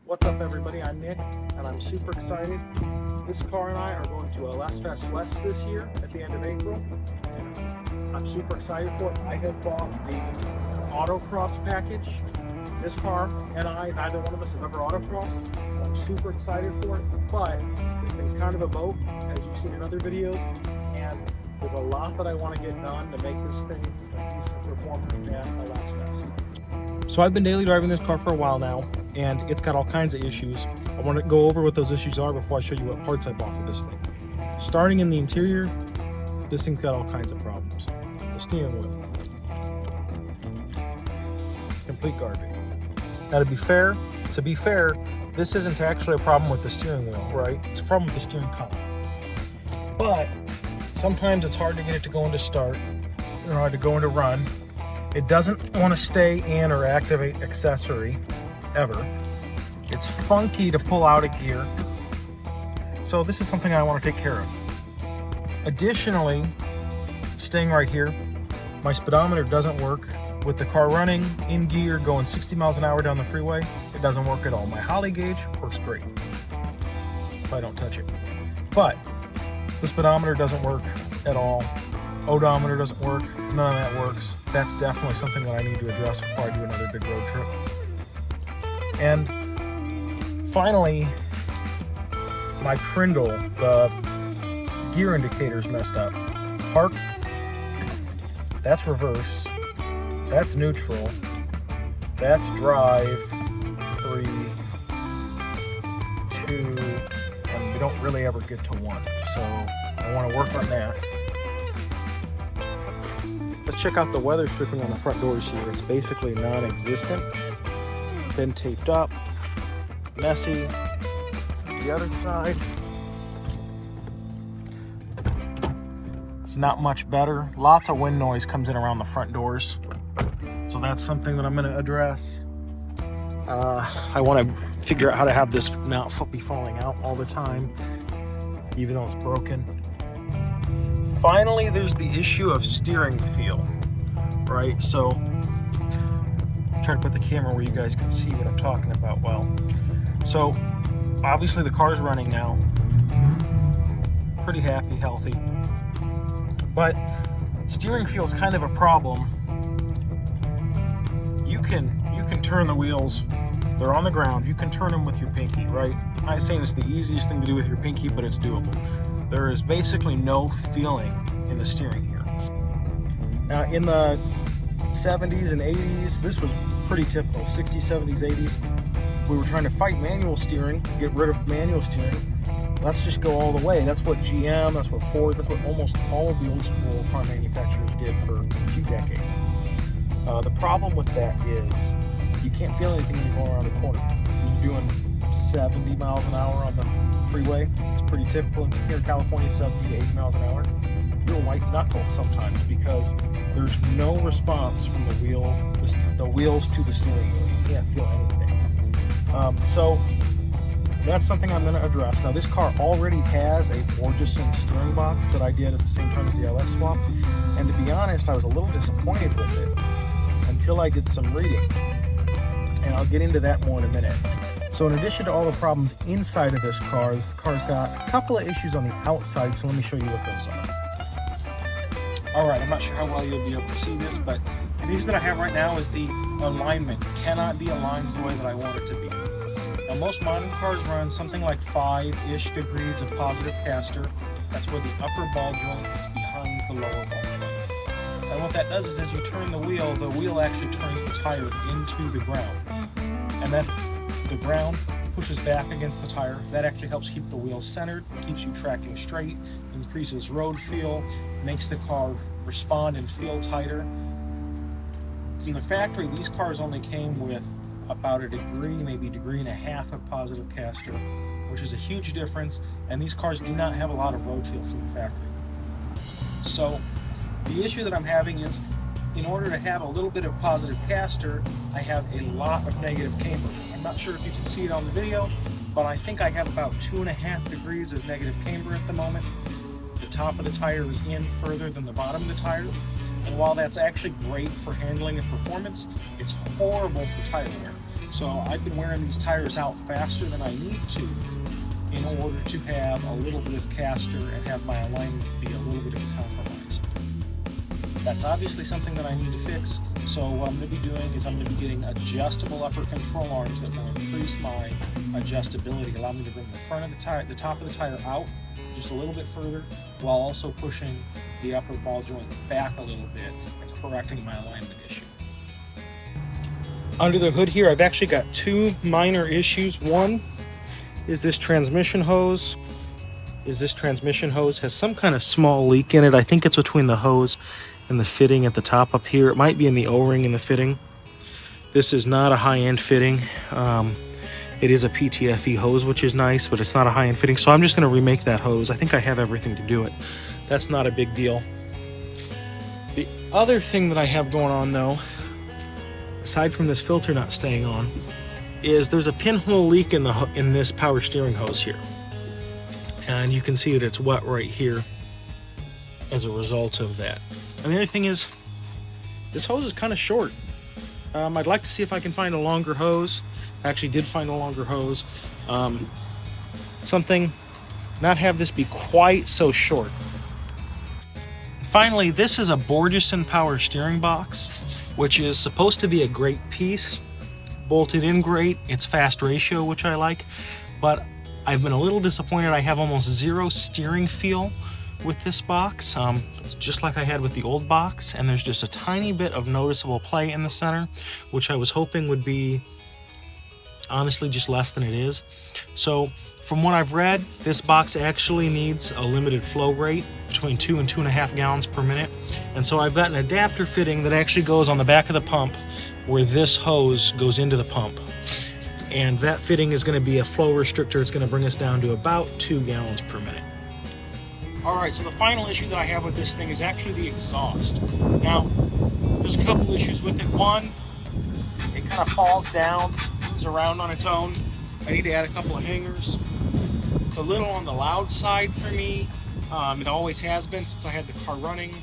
What's up everybody, I'm Nick and I'm super excited. This car and I are going to Westfest West this year at the end of April. And I'm super excited for it. I have bought the autocross package. This car and I, neither one of us have ever autocrossed. I'm super excited for it, but this thing's kind of a boat, as you've seen in other videos, and there's a lot that I want to get done to make this thing a decent performer at a Westfest. So I've been daily driving this car for a while now, and it's got all kinds of issues. I want to go over what those issues are before I show you what parts I bought for this thing. Starting in the interior, this thing's got all kinds of problems. The steering wheel, complete garbage. Now to be fair, this isn't actually a problem with the steering wheel, right? It's a problem with the steering column. But sometimes it's hard to get it to go into start, or hard to go into run. It doesn't want to stay in or activate accessory, ever. It's funky to pull out a gear. So this is something I want to take care of. Additionally, staying right here, my speedometer doesn't work. With the car running in gear, going 60 miles an hour down the freeway, it doesn't work at all. My Holly gauge works great if I don't touch it. But the speedometer doesn't work at all. Odometer doesn't work. None of that works. That's definitely something that I need to address before I do another big road trip. And finally, my Prindle, the gear indicator's messed up. Park, that's reverse. That's neutral. That's drive, 3, 2, and we don't really ever get to 1. So I want to work on that. Let's check out the weather stripping on the front doors here. It's basically non-existent. Been taped up, messy. The other side, it's not much better. Lots of wind noise comes in around the front doors. So that's something that I'm going to address. I want to figure out how to have this not be falling out all the time, even though it's broken. Finally, there's the issue of steering feel, right? So try to put the camera where you guys can see what I'm talking about well. So obviously the car's running now. Pretty happy, healthy. But steering feel is kind of a problem. You can turn the wheels, they're on the ground, you can turn them with your pinky, right? I'm not saying it's the easiest thing to do with your pinky, but it's doable. There is basically no feeling in the steering here. Now in the 70s and 80s, this was pretty typical. 60s, 70s, 80s, we were trying to fight manual steering, get rid of manual steering. Let's just go all the way. That's what GM, that's what Ford, that's what almost all of the old school car manufacturers did for a few decades. The problem with that is you can't feel anything when you're going around the corner. You're doing 70 miles an hour on the freeway. It's pretty typical here in California, 70 to 80 miles an hour. You'll white knuckle sometimes because there's no response from the wheels to the steering wheel. You can't feel anything. So that's something I'm going to address. Now this car already has a Borgeson steering box that I did at the same time as the LS swap. And to be honest, I was a little disappointed with it until I did some reading. And I'll get into that more in a minute. So in addition to all the problems inside of this car's got a couple of issues on the outside, so let me show you what those are. Alright, I'm not sure how well you'll be able to see this, but the issue that I have right now is the alignment cannot be aligned the way that I want it to be. Now most modern cars run something like 5-ish degrees of positive caster. That's where the upper ball joint is behind the lower ball joint. And what that does is as you turn the wheel actually turns the tire into the ground. And then the ground pushes back against the tire. That actually helps keep the wheels centered, keeps you tracking straight, increases road feel, makes the car respond and feel tighter. From the factory, these cars only came with about a degree, maybe a degree and a half of positive caster, which is a huge difference, and these cars do not have a lot of road feel from the factory. So the issue that I'm having is, in order to have a little bit of positive caster, I have a lot of negative camber. I'm not sure if you can see it on the video, but I think I have about 2.5 degrees of negative camber at the moment. The top of the tire is in further than the bottom of the tire, and while that's actually great for handling and performance, it's horrible for tire wear. So I've been wearing these tires out faster than I need to in order to have a little bit of caster and have my alignment be a little bit of a compromise. That's obviously something that I need to fix. So what I'm going to be doing is I'm going to be getting adjustable upper control arms that will increase my adjustability, allow me to bring the front of the tire, the top of the tire out just a little bit further, while also pushing the upper ball joint back a little bit and correcting my alignment issue. Under the hood here, I've actually got two minor issues. One is this transmission hose. This transmission hose has some kind of small leak in it. I think it's between the hose and the fitting at the top up here. It might be in the O-ring in the fitting. This is not a high-end fitting. It is a PTFE hose, which is nice, but it's not a high-end fitting. So I'm just going to remake that hose. I think I have everything to do it. That's not a big deal. The other thing that I have going on, though, aside from this filter not staying on, is there's a pinhole leak in this power steering hose here. And you can see that it's wet right here as a result of that. And the other thing is, this hose is kind of short. I'd like to see if I can find a longer hose. I actually did find a longer hose. Not have this be quite so short. Finally, this is a Borgeson power steering box, which is supposed to be a great piece, bolted in great. It's fast ratio, which I like, but I've been a little disappointed. I have almost zero steering feel with this box, just like I had with the old box, and there's just a tiny bit of noticeable play in the center, which I was hoping would be honestly just less than it is. So from what I've read, this box actually needs a limited flow rate between 2 and 2.5 gallons per minute. And so I've got an adapter fitting that actually goes on the back of the pump where this hose goes into the pump. And that fitting is going to be a flow restrictor. It's going to bring us down to about 2 gallons per minute. All right, so the final issue that I have with this thing is actually the exhaust. Now, there's a couple issues with it. One, it kind of falls down, moves around on its own. I need to add a couple of hangers. It's a little on the loud side for me. It always has been since I had the car running.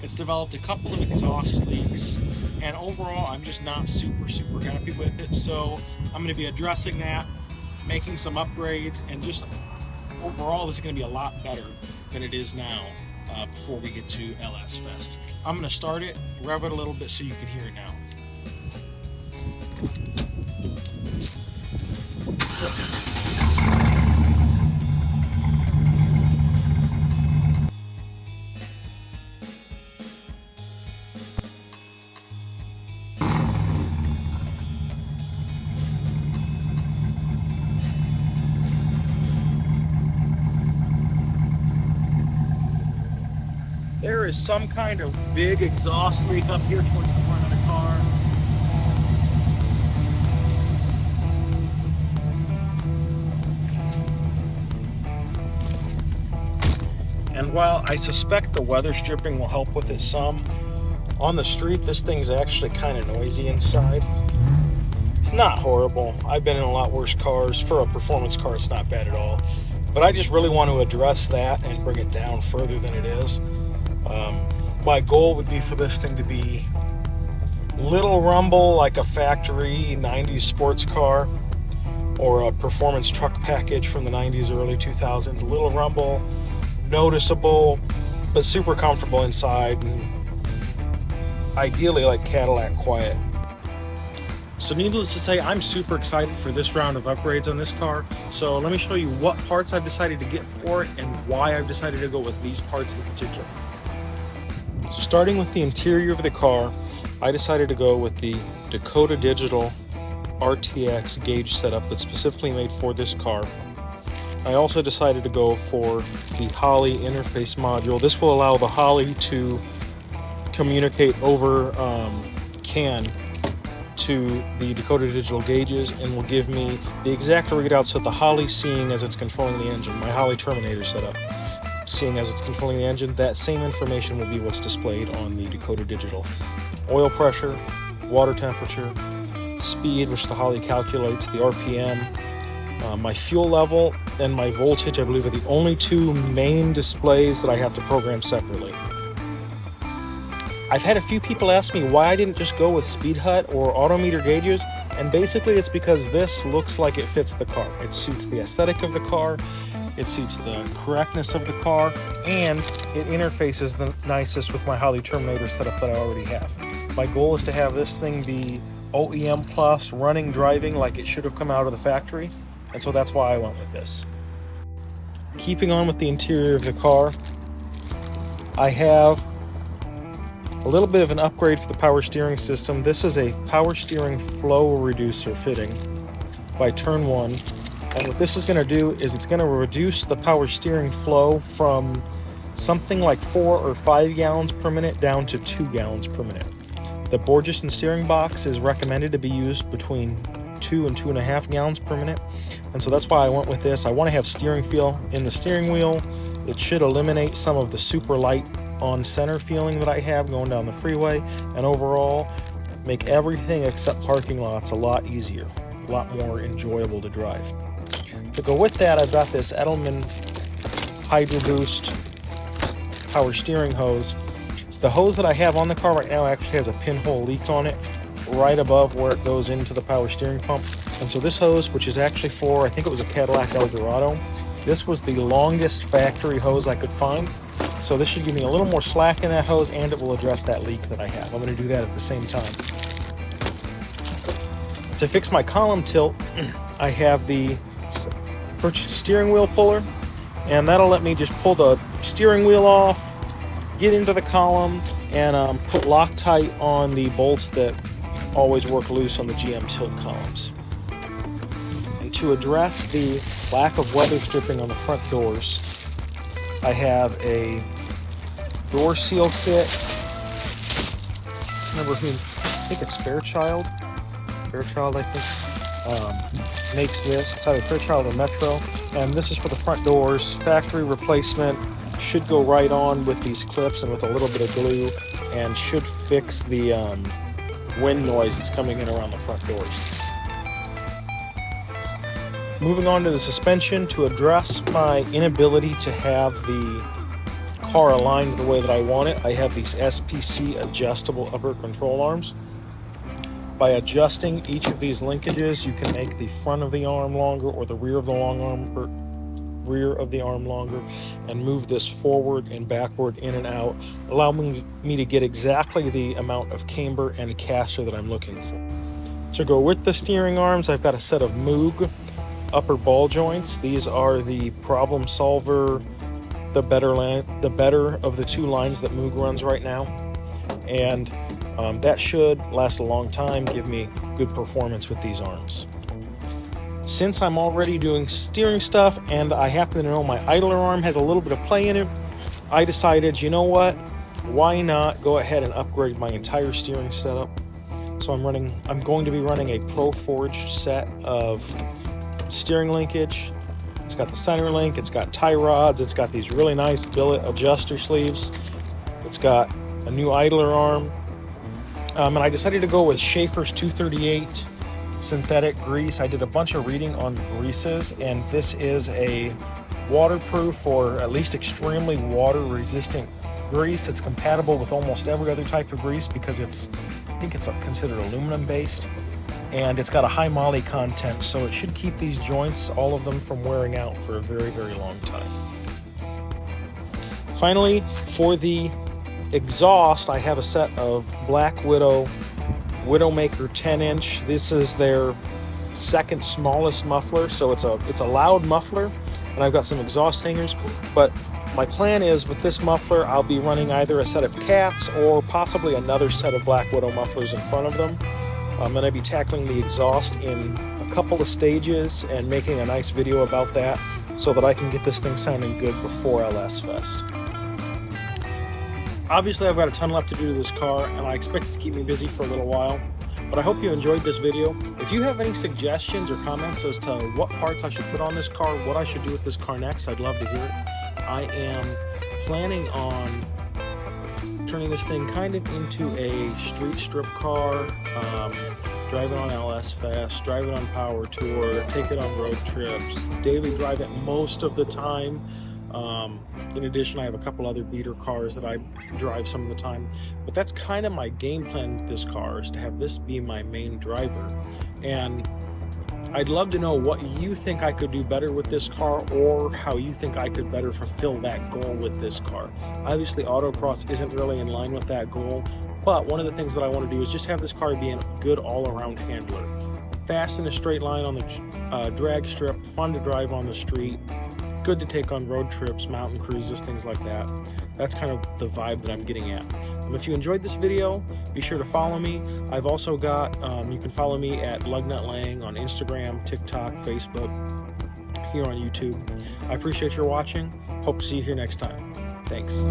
It's developed a couple of exhaust leaks, and overall I'm just not super happy with it. So I'm going to be addressing that, making some upgrades, and just overall this is going to be a lot better than it is now before we get to LS Fest. I'm going to start it, rev it a little bit so you can hear it now. There is some kind of big exhaust leak up here towards the front of the car. And while I suspect the weather stripping will help with it some, on the street this thing's actually kind of noisy inside. It's not horrible. I've been in a lot worse cars. For a performance car, it's not bad at all. But I just really want to address that and bring it down further than it is. My goal would be for this thing to be little rumble like a factory 90s sports car or a performance truck package from the 90s, early 2000s. Little rumble, noticeable, but super comfortable inside, and ideally like Cadillac quiet. So needless to say, I'm super excited for this round of upgrades on this car. So let me show you what parts I've decided to get for it and why I've decided to go with these parts in particular. So starting with the interior of the car, I decided to go with the Dakota Digital RTX gauge setup that's specifically made for this car. I also decided to go for the Holley interface module. This will allow the Holley to communicate over CAN to the Dakota Digital gauges and will give me the exact readouts that the Holley's seeing as it's controlling the engine. My Holley Terminator setup, seeing as it's controlling the engine, that same information will be what's displayed on the Dakota Digital. Oil pressure, water temperature, speed, which the Holley calculates, the RPM, my fuel level, and my voltage, I believe, are the only two main displays that I have to program separately. I've had a few people ask me why I didn't just go with speed hut or autometer gauges. And basically it's because this looks like it fits the car. It suits the aesthetic of the car, it suits the correctness of the car, and it interfaces the nicest with my Holly Terminator setup that I already have. My goal is to have this thing be OEM plus, running, driving like it should have come out of the factory, and so that's why I went with this. Keeping on with the interior of the car, I have a little bit of an upgrade for the power steering system. This is a power steering flow reducer fitting by Turn 1. And what this is going to do is it's going to reduce the power steering flow from something like 4 or 5 gallons per minute down to 2 gallons per minute. The Borgeson steering box is recommended to be used between 2 and 2.5 gallons per minute. And so that's why I went with this. I want to have steering feel in the steering wheel. It should eliminate some of the super light on center feeling that I have going down the freeway, and overall make everything except parking lots a lot easier, a lot more enjoyable to drive. To go with that, I've got this Edelman Hydro Boost power steering hose. The hose that I have on the car right now actually has a pinhole leak on it right above where it goes into the power steering pump. And so this hose, which is actually for, I think it was a Cadillac Eldorado, this was the longest factory hose I could find. So this should give me a little more slack in that hose, and it will address that leak that I have. I'm going to do that at the same time. To fix my column tilt, I have purchased a steering wheel puller, and that'll let me just pull the steering wheel off, get into the column, and put Loctite on the bolts that always work loose on the GM tilt columns. And to address the lack of weather stripping on the front doors, I have a door seal kit. I think it's Fairchild. I think, makes this. It's either Fairchild or Metro. And this is for the front doors. Factory replacement. Should go right on with these clips and with a little bit of glue, and should fix the wind noise that's coming in around the front doors. Moving on to the suspension, to address my inability to have the car aligned the way that I want it, I have these SPC adjustable upper control arms. By adjusting each of these linkages, you can make the front of the arm longer or the rear of the arm longer, and move this forward and backward, in and out, allowing me to get exactly the amount of camber and caster that I'm looking for. To go with the steering arms, I've got a set of Moog upper ball joints. These are the Problem Solver, the better of the two lines that Moog runs right now, and that should last a long time, give me good performance with these arms. Since I'm already doing steering stuff and I happen to know my idler arm has a little bit of play in it, I decided, you know what, why not go ahead and upgrade my entire steering setup. So I'm going to be running a Proforged set of steering linkage. It's got the center link, it's got tie rods, it's got these really nice billet adjuster sleeves, it's got a new idler arm, and I decided to go with Schaefer's 238 synthetic grease. I did a bunch of reading on greases, and this is a waterproof, or at least extremely water resistant grease. It's compatible with almost every other type of grease because I think it's considered aluminum based. And it's got a high moly content, so it should keep these joints, all of them, from wearing out for a very, very long time. Finally, for the exhaust, I have a set of Black Widow Widowmaker 10-inch. This is their second smallest muffler, so it's a loud muffler, and I've got some exhaust hangers. But my plan is, with this muffler, I'll be running either a set of cats or possibly another set of Black Widow mufflers in front of them. I'm going to be tackling the exhaust in a couple of stages and making a nice video about that so that I can get this thing sounding good before LS Fest. Obviously, I've got a ton left to do to this car, and I expect it to keep me busy for a little while, but I hope you enjoyed this video. If you have any suggestions or comments as to what parts I should put on this car, what I should do with this car next, I'd love to hear it. I am planning on turning this thing kind of into a street strip car, drive it on LS Fest, drive it on Power Tour, take it on road trips, daily drive it most of the time. In addition, I have a couple other beater cars that I drive some of the time, but that's kind of my game plan with this car, is to have this be my main driver. And I'd love to know what you think I could do better with this car, or how you think I could better fulfill that goal with this car. Obviously, autocross isn't really in line with that goal, but one of the things that I want to do is just have this car be a good all-around handler. Fast in a straight line on the drag strip, fun to drive on the street, good to take on road trips, mountain cruises, things like that. That's kind of the vibe that I'm getting at. If you enjoyed this video, be sure to follow me. I've also got, you can follow me at LugnutLang on Instagram, TikTok, Facebook, here on YouTube. I appreciate your watching. Hope to see you here next time. Thanks.